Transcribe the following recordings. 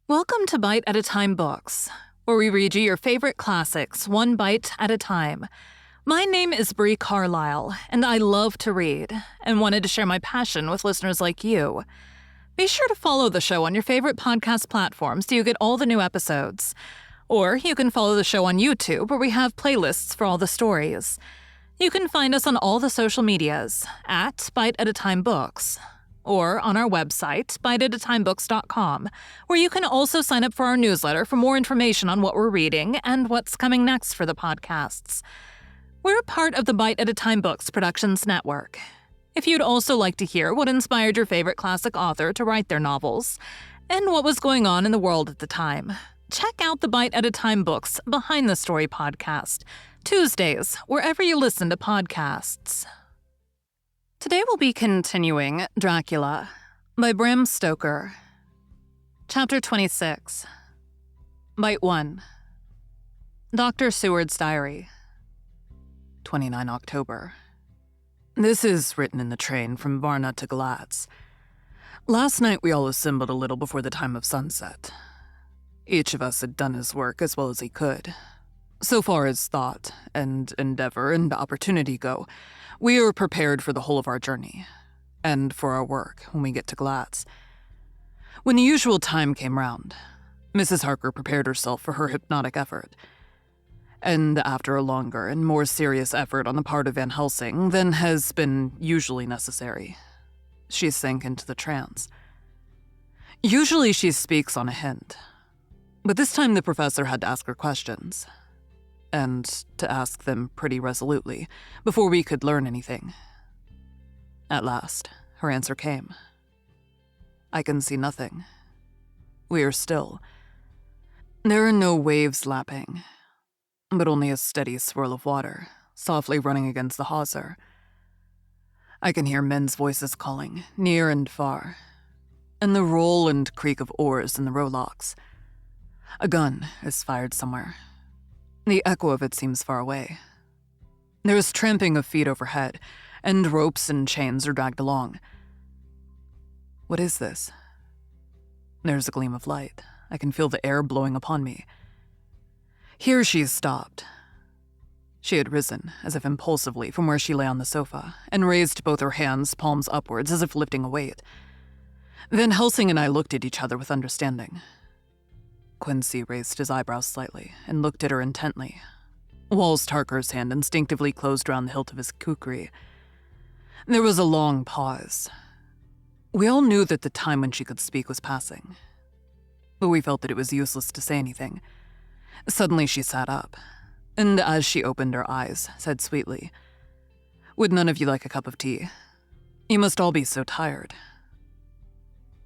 Welcome to Bite at a Time Books, where we read you your favorite classics one bite at a time. My name is Bree Carlile, and I love to read, and wanted to share my passion with listeners like you. Be sure to follow the show on your favorite podcast platform so you get all the new episodes. Or you can follow the show on YouTube, where we have playlists for all the stories. You can find us on all the social medias at Bite at a Time Books, or on our website, biteatatimebooks.com, where you can also sign up for our newsletter for more information on what we're reading and what's coming next for the podcasts. We're part of the Bite at a Time Books Productions Network. If you'd also like to hear what inspired your favorite classic author to write their novels, and what was going on in the world at the time, check out the Bite at a Time Books Behind the Story podcast, Tuesdays, wherever you listen to podcasts. Today we'll be continuing Dracula by Bram Stoker. Chapter 26. Bite 1. Dr. Seward's Diary. 29 October. This is written in the train from Varna to Galatz. Last night we all assembled a little before the time of sunset. Each of us had done his work as well as he could. So far as thought and endeavor and opportunity go, we are prepared for the whole of our journey, and for our work when we get to Galatz. When the usual time came round, Mrs. Harker prepared herself for her hypnotic effort. And after a longer and more serious effort on the part of Van Helsing than has been usually necessary, she sank into the trance. Usually she speaks on a hint, but this time the professor had to ask her questions, and to ask them pretty resolutely, before we could learn anything. At last, her answer came. I can see nothing. We are still. There are no waves lapping, but only a steady swirl of water, softly running against the hawser. I can hear men's voices calling, near and far, and the roll and creak of oars in the rowlocks. A gun is fired somewhere. The echo of it seems far away. There is tramping of feet overhead, and ropes and chains are dragged along. What is this? There's a gleam of light. I can feel the air blowing upon me. Here she stopped. She had risen, as if impulsively, from where she lay on the sofa, and raised both her hands, palms upwards, as if lifting a weight. Van Helsing and I looked at each other with understanding. Quincy raised his eyebrows slightly and looked at her intently, whilst Harker's hand instinctively closed round the hilt of his kukri. There was a long pause. We all knew that the time when she could speak was passing, but we felt that it was useless to say anything. Suddenly she sat up, and as she opened her eyes, said sweetly, "Would none of you like a cup of tea? You must all be so tired."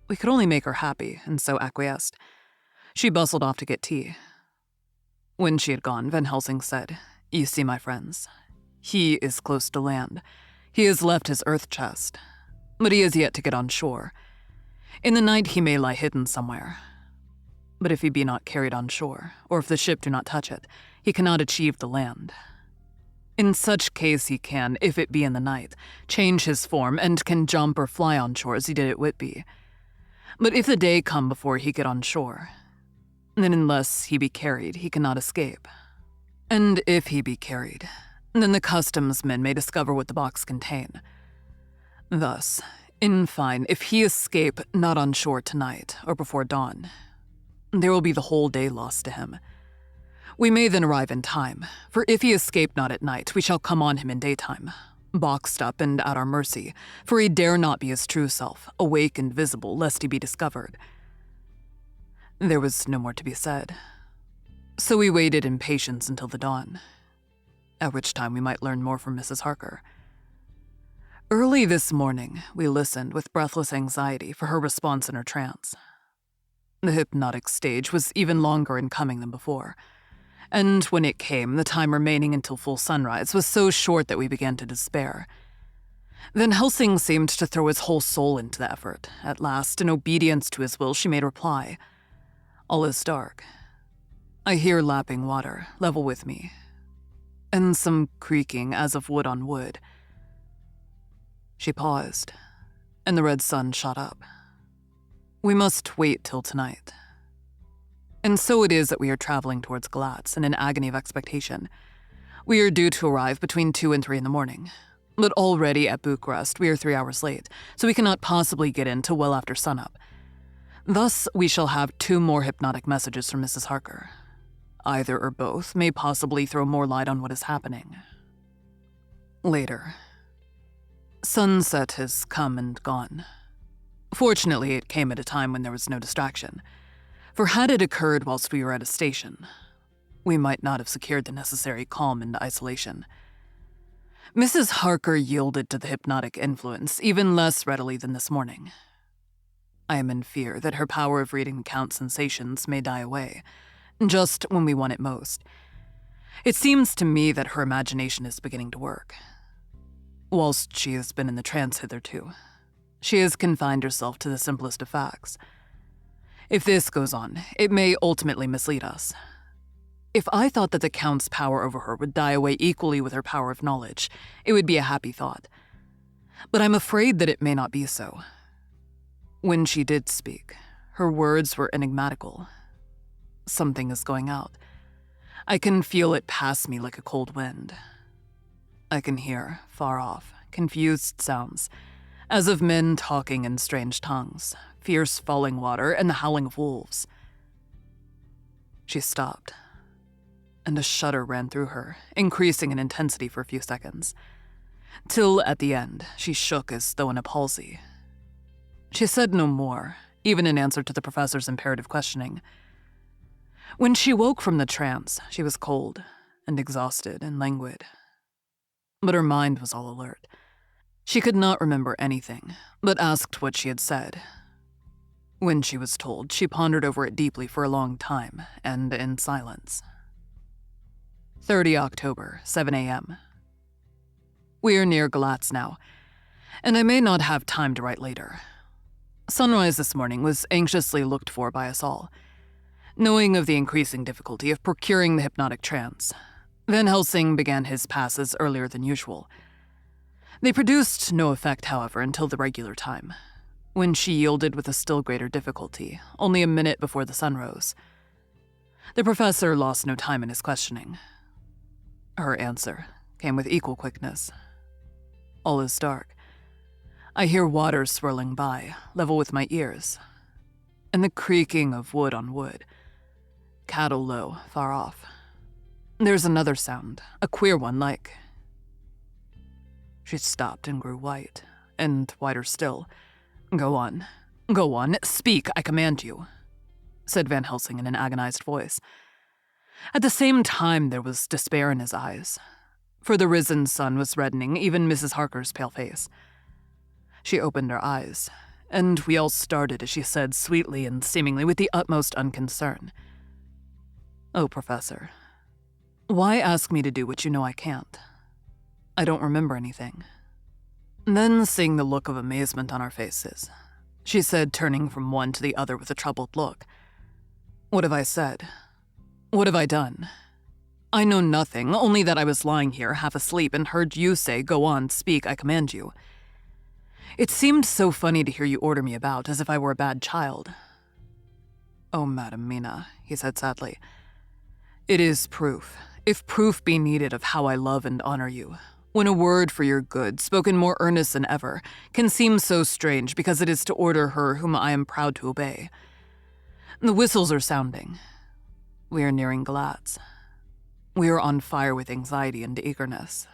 We could only make her happy, and so acquiesced. She bustled off to get tea. When she had gone, Van Helsing said, "You see, my friends, he is close to land. He has left his earth chest, but he is yet to get on shore. In the night he may lie hidden somewhere. But if he be not carried on shore, or if the ship do not touch it, he cannot achieve the land. In such case he can, if it be in the night, change his form and can jump or fly on shore as he did at Whitby. But if the day come before he get on shore, then unless he be carried, he cannot escape. And if he be carried, then the customs men may discover what the box contain. Thus, in fine, if he escape not on shore tonight or before dawn, there will be the whole day lost to him. We may then arrive in time, for if he escape not at night, we shall come on him in daytime, boxed up and at our mercy, for he dare not be his true self, awake and visible, lest he be discovered." There was no more to be said, so we waited in patience until the dawn, at which time we might learn more from Mrs. Harker. Early this morning, we listened with breathless anxiety for her response in her trance. The hypnotic stage was even longer in coming than before, and when it came, the time remaining until full sunrise was so short that we began to despair. Van Helsing seemed to throw his whole soul into the effort. At last, in obedience to his will, she made reply. All is dark. I hear lapping water, level with me, and some creaking as of wood on wood. She paused, and the red sun shot up. We must wait till tonight. And so it is that we are traveling towards Galatz in an agony of expectation. We are due to arrive between 2 and 3 in the morning. But already at Bucharest, we are 3 hours late, so we cannot possibly get in till well after sunup. Thus, we shall have 2 more hypnotic messages from Mrs. Harker. Either or both may possibly throw more light on what is happening. Later. Sunset has come and gone. Fortunately, it came at a time when there was no distraction, for had it occurred whilst we were at a station, we might not have secured the necessary calm and isolation. Mrs. Harker yielded to the hypnotic influence even less readily than this morning. I am in fear that her power of reading the Count's sensations may die away, just when we want it most. It seems to me that her imagination is beginning to work. Whilst she has been in the trance hitherto, she has confined herself to the simplest of facts. If this goes on, it may ultimately mislead us. If I thought that the Count's power over her would die away equally with her power of knowledge, it would be a happy thought. But I'm afraid that it may not be so. When she did speak, her words were enigmatical. Something is going out. I can feel it pass me like a cold wind. I can hear, far off, confused sounds, as of men talking in strange tongues, fierce falling water, and the howling of wolves. She stopped, and a shudder ran through her, increasing in intensity for a few seconds, till at the end she shook as though in a palsy. She said no more, even in answer to the professor's imperative questioning. When she woke from the trance, she was cold and exhausted and languid. But her mind was all alert. She could not remember anything, but asked what she had said. When she was told, she pondered over it deeply for a long time, and in silence. 30 October, 7 a.m. We are near Galatz now, and I may not have time to write later. Sunrise this morning was anxiously looked for by us all. Knowing of the increasing difficulty of procuring the hypnotic trance, Van Helsing began his passes earlier than usual. They produced no effect, however, until the regular time, when she yielded with a still greater difficulty, only a minute before the sun rose. The professor lost no time in his questioning. Her answer came with equal quickness. All is dark. I hear water swirling by, level with my ears, and the creaking of wood on wood. Cattle low, far off. There's another sound, a queer one like... She stopped and grew white, and whiter still. Go on, speak, I command you, said Van Helsing in an agonized voice. At the same time, there was despair in his eyes, for the risen sun was reddening even Mrs. Harker's pale face. She opened her eyes, and we all started as she said sweetly and seemingly with the utmost unconcern, "Oh, Professor, why ask me to do what you know I can't? I don't remember anything." Then, seeing the look of amazement on our faces, she said, turning from one to the other with a troubled look, "What have I said? What have I done? I know nothing, only that I was lying here, half asleep, and heard you say, 'Go on, speak, I command you.' It seemed so funny to hear you order me about, as if I were a bad child." "Oh, Madam Mina," he said sadly, "it is proof, if proof be needed, of how I love and honor you, when a word for your good, spoken more earnest than ever, can seem so strange because it is to order her whom I am proud to obey. The whistles are sounding. We are nearing Galatz. We are on fire with anxiety and eagerness."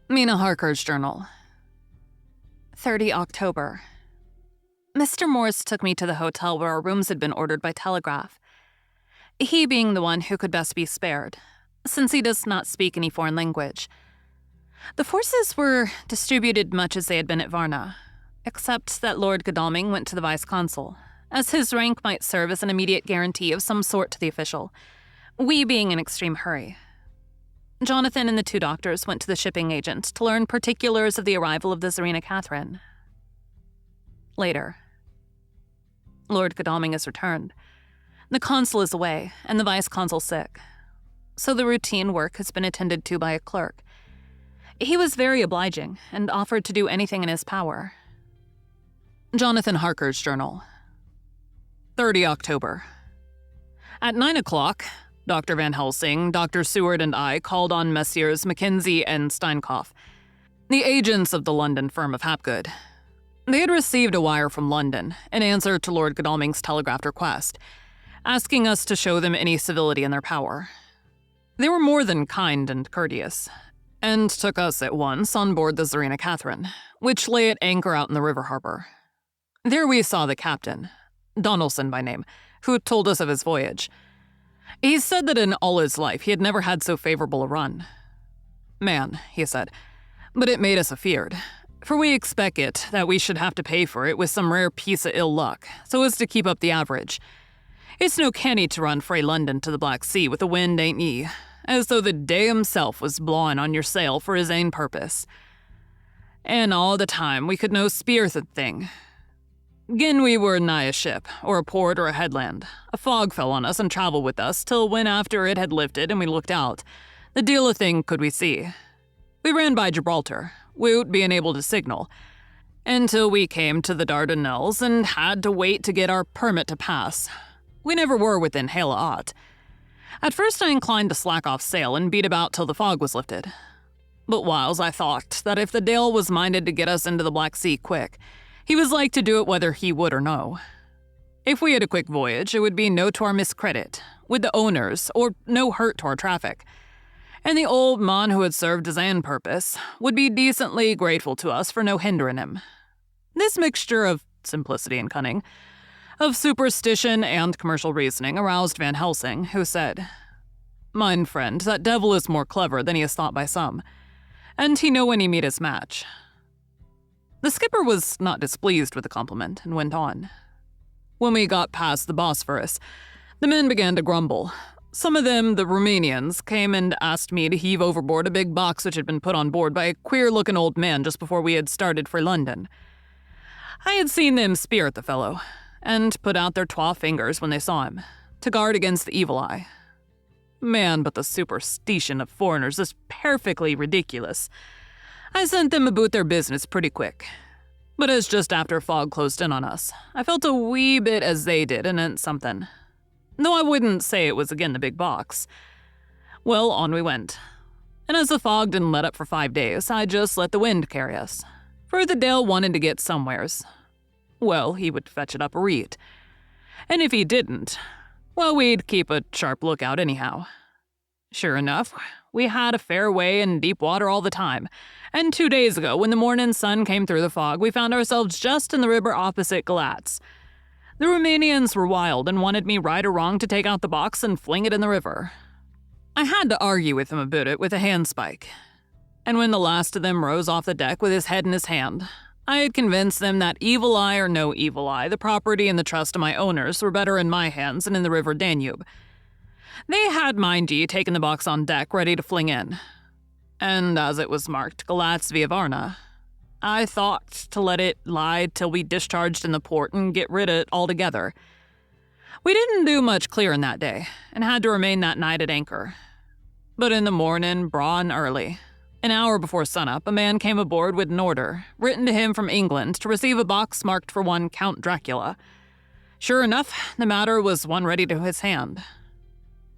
Mina Harker's journal. 30 October. Mr. Morse took me to the hotel where our rooms had been ordered by telegraph. He being the one who could best be spared, since he does not speak any foreign language. The forces were distributed much as they had been at Varna, except that Lord Godalming went to the vice-consul, as his rank might serve as an immediate guarantee of some sort to the official, we being in extreme hurry. Jonathan and the 2 doctors went to the shipping agent to learn particulars of the arrival of the Tsarina Catherine. Later. Lord Godalming has returned. The consul is away, and the vice-consul sick, so the routine work has been attended to by a clerk. He was very obliging, and offered to do anything in his power. Jonathan Harker's journal. 30 October. At 9 o'clock, Dr. Van Helsing, Dr. Seward, and I called on Messrs. Mackenzie and Steinkopf, the agents of the London firm of Hapgood. They had received a wire from London in answer to Lord Godalming's telegraphed request, asking us to show them any civility in their power. They were more than kind and courteous, and took us at once on board the Tsarina Catherine, which lay at anchor out in the river harbor. There we saw the captain, Donaldson by name, who told us of his voyage. He said that in all his life he had never had so favorable a run. Man, he said, but it made us afeard, for we expect it that we should have to pay for it with some rare piece of ill luck, so as to keep up the average. It's no canny to run frae London to the Black Sea with the wind, ain't ye, as though the day himself was blawing on your sail for his ain purpose. And all the time we could no speir the thing. Gin we were nigh a ship, or a port, or a headland, a fog fell on us and travelled with us till when after it had lifted and we looked out, the deal of thing could we see. We ran by Gibraltar, without being able to signal, until we came to the Dardanelles and had to wait to get our permit to pass. We never were within hail of aught. At first I inclined to slack off sail and beat about till the fog was lifted. But whiles I thought that if the Dale was minded to get us into the Black Sea quick, he was like to do it whether he would or no. If we had a quick voyage, it would be no to our miscredit, with the owners, or no hurt to our traffic. And the old mon who had served his ain purpose would be decently grateful to us for no hindering him. This mixture of simplicity and cunning, of superstition and commercial reasoning aroused Van Helsing, who said, "Mine friend, that devil is more clever than he is thought by some, and he know when he meet his match." The skipper was not displeased with the compliment and went on. When we got past the Bosphorus, the men began to grumble. Some of them, the Romanians, came and asked me to heave overboard a big box which had been put on board by a queer-looking old man just before we had started for London. I had seen them speer at the fellow, and put out their twa fingers when they saw him, to guard against the evil eye. Man, but the superstition of foreigners is perfectly ridiculous. I sent them about their business pretty quick. But as just after fog closed in on us, I felt a wee bit as they did and meant something. Though I wouldn't say it was again the big box. Well, on we went. And as the fog didn't let up for 5 days, I just let the wind carry us. For the Dale wanted to get somewheres. Well, he would fetch it up a reed. And if he didn't, well, we'd keep a sharp lookout anyhow. Sure enough, we had a fair way in deep water all the time, and 2 days ago, when the morning sun came through the fog, we found ourselves just in the river opposite Galatz. The Romanians were wild and wanted me right or wrong to take out the box and fling it in the river. I had to argue with them about it with a handspike. And when the last of them rose off the deck with his head in his hand, I had convinced them that evil eye or no evil eye, the property and the trust of my owners were better in my hands than in the river Danube. They had, mind ye, taken the box on deck ready to fling in. And as it was marked Galatz via Varna, I thought to let it lie till we discharged in the port and get rid of it altogether. We didn't do much clearing that day, and had to remain that night at anchor. But in the morning, braw and early, an hour before sunup, a man came aboard with an order, written to him from England, to receive a box marked for one Count Dracula. Sure enough, the matter was one ready to his hand.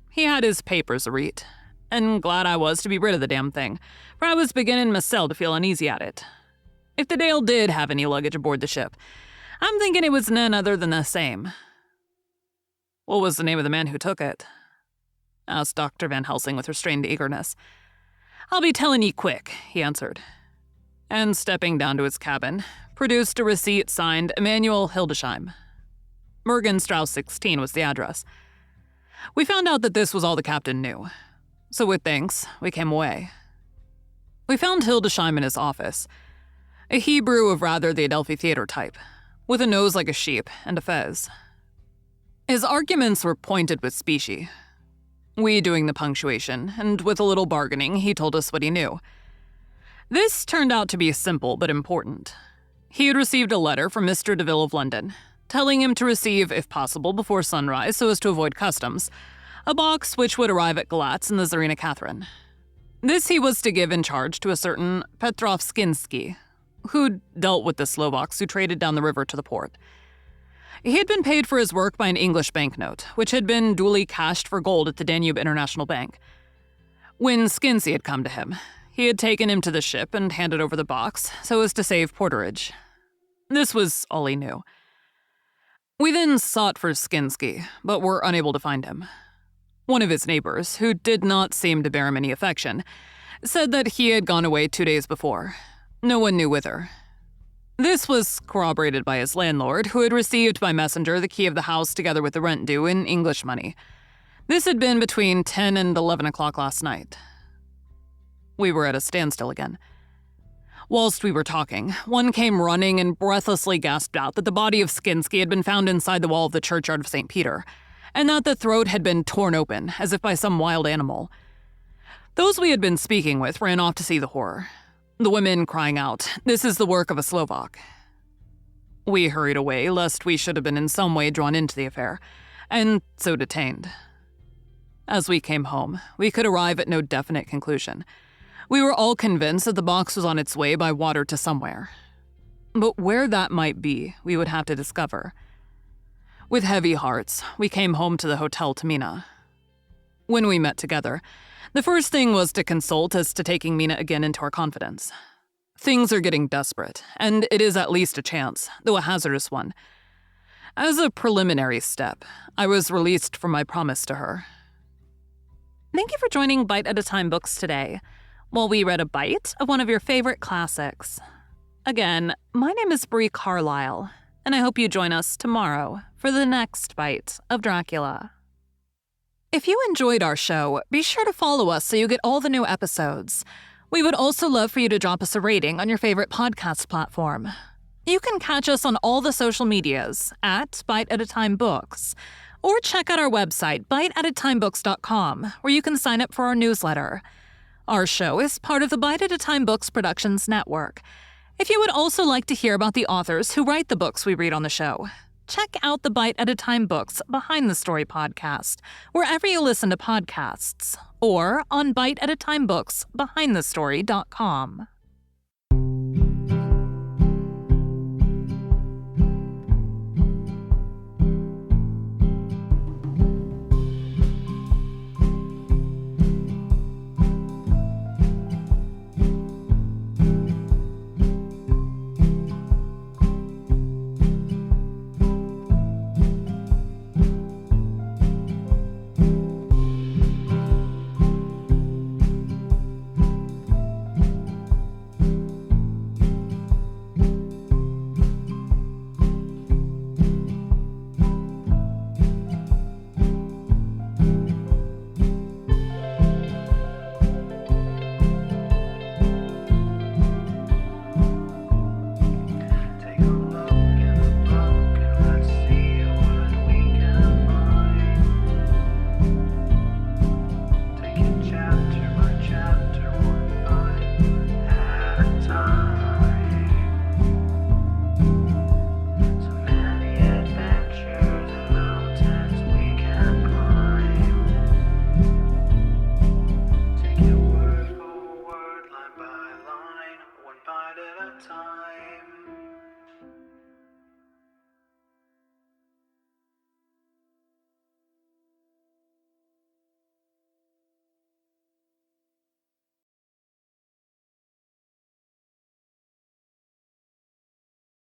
He had his papers a read, and glad I was to be rid of the damn thing, for I was beginning myself to feel uneasy at it. If the Dale did have any luggage aboard the ship, I'm thinking it was none other than the same. What was the name of the man who took it? Asked Dr. Van Helsing with restrained eagerness. I'll be telling ye quick, he answered, and stepping down to his cabin, produced a receipt signed Emanuel Hildesheim. Morgenstrauss 16 was the address. We found out that this was all the captain knew, so with thanks, we came away. We found Hildesheim in his office, a Hebrew of rather the Adelphi Theater type, with a nose like a sheep and a fez. His arguments were pointed with specie. We doing the punctuation, and with a little bargaining, he told us what he knew. This turned out to be simple but important. He had received a letter from Mr. DeVille of London, telling him to receive, if possible, before sunrise so as to avoid customs, a box which would arrive at Galatz in the Tsarina Catherine. This he was to give in charge to a certain Petrovskinsky, who dealt with the Slovaks who traded down the river to the port. He had been paid for his work by an English banknote, which had been duly cashed for gold at the Danube International Bank. When Skinsy had come to him, he had taken him to the ship and handed over the box so as to save porterage. This was all he knew. We then sought for Skinsky, but were unable to find him. One of his neighbors, who did not seem to bear him any affection, said that he had gone away 2 days before. No one knew whither. This was corroborated by his landlord, who had received by messenger the key of the house together with the rent due in English money. This had been between 10 and 11 o'clock last night. We were at a standstill again. Whilst we were talking, one came running and breathlessly gasped out that the body of Skinsky had been found inside the wall of the churchyard of St. Peter, and that the throat had been torn open, as if by some wild animal. Those we had been speaking with ran off to see the horror, the women crying out, "This is the work of a Slovak." We hurried away, lest we should have been in some way drawn into the affair, and so detained. As we came home, we could arrive at no definite conclusion. We were all convinced that the box was on its way by water to somewhere. But where that might be, we would have to discover. With heavy hearts, we came home to the Hotel to Mina. When we met together, the first thing was to consult as to taking Mina again into our confidence. Things are getting desperate, and it is at least a chance, though a hazardous one. As a preliminary step, I was released from my promise to her. Thank you for joining Bite at a Time Books today, while we read a bite of one of your favorite classics. Again, my name is Bree Carlile, and I hope you join us tomorrow for the next bite of Dracula. If you enjoyed our show, be sure to follow us so you get all the new episodes. We would also love for you to drop us a rating on your favorite podcast platform. You can catch us on all the social medias at Bite at a Time Books, or check out our website, biteatatimebooks.com, where you can sign up for our newsletter. Our show is part of the Bite at a Time Books Productions Network. If you would also like to hear about the authors who write the books we read on the show, check out the Bite at a Time Books Behind the Story podcast, wherever you listen to podcasts, or on biteatatimebooksbehindthestory.com.